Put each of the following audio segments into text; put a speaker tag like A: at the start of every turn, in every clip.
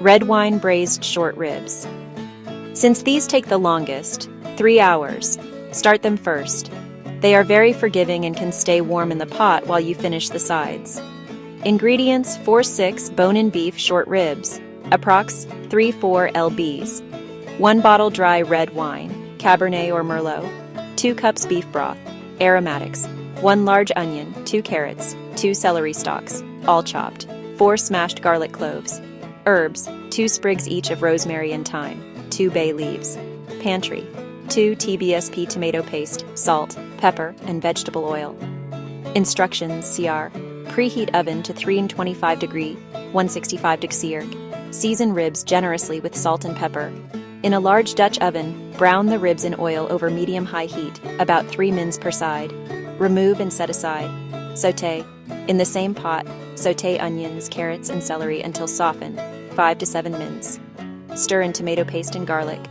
A: red wine braised short ribs. Since these take the longest, 3 hours, start them first. They are very forgiving and can stay warm in the pot while you finish the sides. Ingredients: 4-6 bone-in beef short ribs, approx. 3-4 lbs, 1 bottle dry red wine, Cabernet or Merlot, 2 cups beef broth, aromatics, 1 large onion, 2 carrots, 2 celery stalks, all chopped, 4 smashed garlic cloves, herbs, 2 sprigs each of rosemary and thyme, 2 bay leaves, Pantry, 2 tbsp tomato paste, salt, pepper, and vegetable oil. Instructions: CR. Preheat oven to 325 degree, 165 degrees. Season ribs generously with salt and pepper. In a large Dutch oven, brown the ribs in oil over medium-high heat, about 3 mins per side. Remove and set aside. Sauté. In the same pot, sauté onions, carrots, and celery until softened, 5 to 7 mins. Stir in tomato paste and garlic.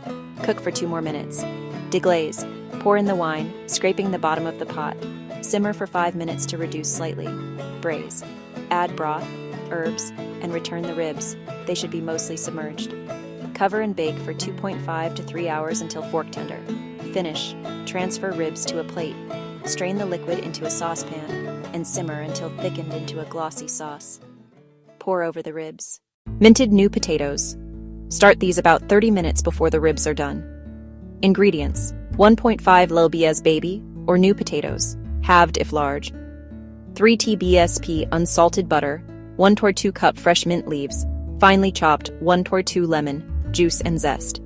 A: Cook for 2 more minutes. Deglaze. Pour in the wine, scraping the bottom of the pot. Simmer for 5 minutes to reduce slightly. Braise. Add broth, herbs, and return the ribs. They should be mostly submerged. Cover and bake for 2.5 to 3 hours until fork tender. Finish. Transfer ribs to a plate. Strain the liquid into a saucepan and simmer until thickened into a glossy sauce. Pour over the ribs. Minted new potatoes. Start these about 30 minutes before the ribs are done. Ingredients: 1.5 lbs baby or new potatoes, halved if large, 3 tbsp unsalted butter, 1/2 cup fresh mint leaves, finely chopped 1/2 lemon, juice and zest.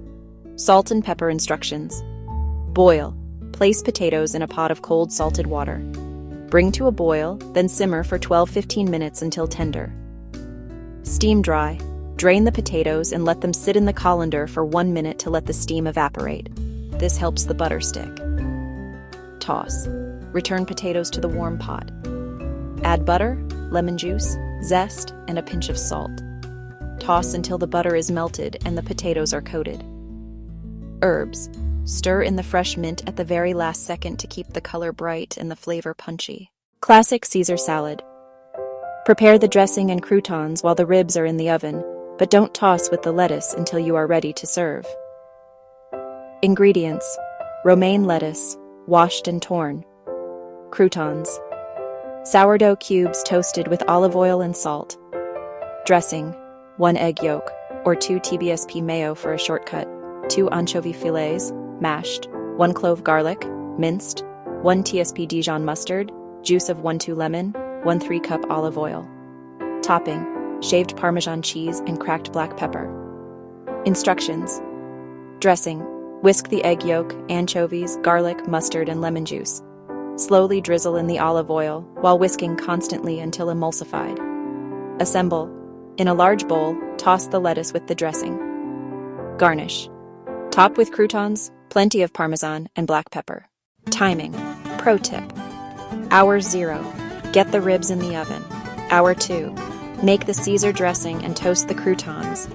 A: Salt and pepper instructions. Boil. Place potatoes in a pot of cold salted water. Bring to a boil, then simmer for 12-15 minutes until tender. Steam dry. Drain the potatoes and let them sit in the colander for 1 minute to let the steam evaporate. This helps the butter stick. Toss. Return potatoes to the warm pot. Add butter, lemon juice, zest, and a pinch of salt. Toss until the butter is melted and the potatoes are coated. Herbs. Stir in the fresh mint at the very last second to keep the color bright and the flavor punchy. Classic Caesar salad. Prepare the dressing and croutons while the ribs are in the oven, but don't toss with the lettuce until you are ready to serve. Ingredients: romaine lettuce, washed and torn, croutons, sourdough cubes toasted with olive oil and salt, dressing, 1 egg yolk, or 2 tbsp mayo for a shortcut, 2 anchovy fillets, mashed, 1 clove garlic, minced, 1 tsp Dijon mustard, juice of 1/2 lemon, 1/3 cup olive oil. Topping: shaved Parmesan cheese and cracked black pepper. Instructions: dressing: whisk the egg yolk, anchovies, garlic, mustard, and lemon juice. Slowly drizzle in the olive oil while whisking constantly until emulsified. Assemble. In a large bowl, toss the lettuce with the dressing. Garnish. Top with croutons, plenty of Parmesan, and black pepper. Timing. Pro tip. Hour 0. Get the ribs in the oven. Hour 2. Make the Caesar dressing and toast the croutons.